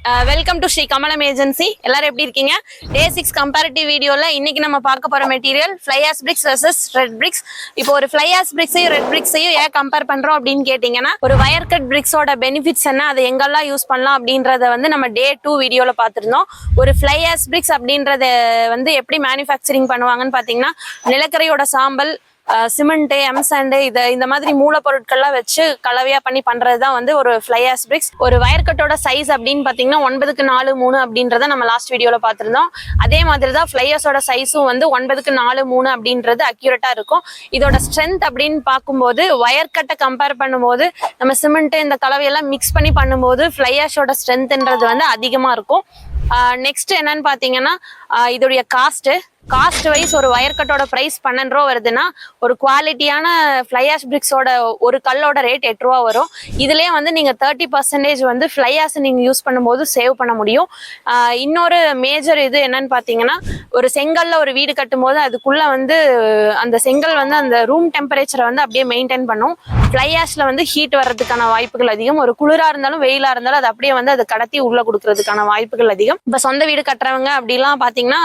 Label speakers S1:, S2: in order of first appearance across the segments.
S1: Welcome to Shri Kamalam agency. எல்லாரும் எப்படி இருக்கீங்க? டே 6 கம்பேரிட்டிவ் வீடியோல இன்னைக்கு நம்ம பார்க்க போற material fly ash BRICS versus red BRICS. இப்போ ஒரு ஃப்ளை ஆஷ் பிரிக்ஸையும் ரெட் பிரிக்ஸையும் ஏன் கம்பேர் பண்றோம் அப்படின்னு கேட்டீங்கன்னா, ஒரு வயர் கட் பிரிக்ஸோட பெனிஃபிட்ஸ் என்ன, அதை எங்கெல்லாம் யூஸ் பண்ணலாம் அப்படின்றத வந்து நம்ம டே 2 வீடியோல பார்த்துருந்தோம். ஒரு ஃப்ளை ஆஷ் பிரிக்ஸ் அப்படின்றத வந்து எப்படி மேனுஃபேக்சரிங் பண்ணுவாங்கன்னு பார்த்தீங்கன்னா, நிலக்கரியோட சாம்பல், சிமெண்ட், எம்சாண்ட், இந்த மாதிரி மூலப்பொருட்கள்லாம் வச்சு கலவையா பண்ணி பண்றதுதான் வந்து ஒரு ஃப்ளை ஆஷ் பிரிக்ஸ். ஒரு வயர் கட்டோட சைஸ் அப்படின்னு பாத்தீங்கன்னா 9x4 அப்படின்றத நம்ம லாஸ்ட் வீடியோல பார்த்திருந்தோம். அதே மாதிரி தான் ஃப்ளை ஆஷோட சைஸும் வந்து 9x4 அப்படின்றது அக்யூரேட்டா இருக்கும். இதோட ஸ்ட்ரென்த் அப்படின்னு பார்க்கும்போது வயர் கட்டை கம்பேர் பண்ணும்போது நம்ம சிமெண்ட் இந்த கலவையெல்லாம் மிக்ஸ் பண்ணி பண்ணும்போது ஃப்ளை ஆஷோட ஸ்ட்ரென்த்ன்றது வந்து அதிகமா இருக்கும். நெக்ஸ்ட் என்னன்னு பாத்தீங்கன்னா, இதோடைய காஸ்ட் வைஸ் ஒரு வயர் கட்டோட பிரைஸ் 12 ரூபா வருதுன்னா, ஒரு குவாலிட்டியான ஃப்ளை ஆஷ் பிரிக்ஸோட ஒரு கல்லோட ரேட் 8 ரூபா வரும். இதுலயே வந்து நீங்க 30% வந்து ஃப்ளை ஆஷ் நீங்க யூஸ் பண்ணும்போது சேவ் பண்ண முடியும். இன்னொரு மேஜர் இது என்னன்னு பாத்தீங்கன்னா, ஒரு செங்கல்ல ஒரு வீடு கட்டும் போது அதுக்குள்ள வந்து அந்த செங்கல் வந்து அந்த ரூம் டெம்பரேச்சரை வந்து அப்படியே மெயின்டைன் பண்ணும். ஃப்ளை ஆஷ்ல வந்து ஹீட் வர்றதுக்கான வாய்ப்புகள் அதிகம். ஒரு குளிரா இருந்தாலும் வெயிலா இருந்தாலும் அது அப்படியே வந்து அதை கடத்தி உள்ள கொடுக்கறதுக்கான வாய்ப்புகள் அதிகம். இப்ப சொந்த வீடு கட்டுறவங்க அப்படிலாம் பாத்தீங்கன்னா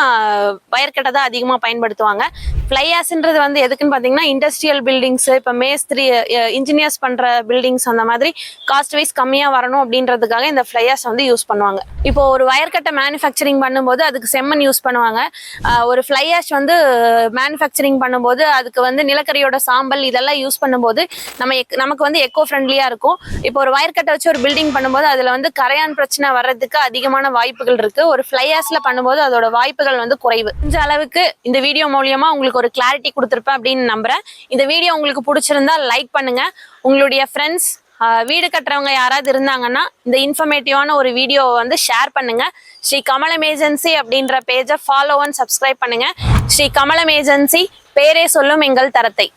S1: வயர் கட்டை தான் அதிகமா பயன்படுத்துவாங்க. ஃப்ளை ஆஷ்ன்றது வந்து எதுக்குன்னு பாத்தீங்கன்னா, இண்டஸ்ட்ரியல் பில்டிங்ஸ், இப்ப மேஸ்திரி இன்ஜினியர்ஸ் பண்ற பில்டிங்ஸ் அந்த மாதிரி காஸ்ட் வைஸ் கம்மியா வரணும் அப்படின்றதுக்காக இந்த ஃப்ளை ஆஷ் வந்து யூஸ் பண்ணுவாங்க. இப்போ ஒரு வயர் கட்டை மேனுஃபேக்சரிங் பண்ணும்போது அதுக்கு செம்மண் யூஸ் பண்ணுவாங்க. ஒரு ஃப்ளை ஆஷ் வந்து மேனுஃபேக்சரிங் பண்ணும்போது அதுக்கு வந்து நிலக்கரியோட சாம்பல் இதெல்லாம் யூஸ் பண்ணும்போது நமக்கு வந்து எக்கோ ஃப்ரெண்ட்லியா இருக்கும். இப்போ ஒரு வயர் கட்டை வச்சு ஒரு பில்டிங் பண்ணும்போது அதுல வந்து கரையான் பிரச்சனை வர்றதுக்கு அதிகமான வாய்ப்புகள் இருக்கு. ஒரு ஃப்ளை ஆஷ்ல பண்ணும்போது அதோட வாய்ப்புகள் வந்து குறைவு. இந்த அளவுக்கு இந்த வீடியோ மூலியமா உங்களுக்கு ஒரு கிளாரிட்டி கொடுத்துருப்பேன் அப்படின்னு நம்புறேன். இந்த வீடியோ உங்களுக்கு பிடிச்சிருந்தா லைக் பண்ணுங்க. உங்களுடைய ஃப்ரெண்ட்ஸ் வீடு கட்டுறவங்க யாராவது இருந்தாங்கன்னா இந்த இன்ஃபர்மேட்டிவான ஒரு வீடியோவை வந்து ஷேர் பண்ணுங்க. ஸ்ரீ கமலம் ஏஜென்சி அப்படின்ற பேஜை ஃபாலோ அண்ட் சப்ஸ்கிரைப் பண்ணுங்க. ஸ்ரீ கமலம் ஏஜென்சி, பேரே சொல்லும் எங்கள் தரத்தை.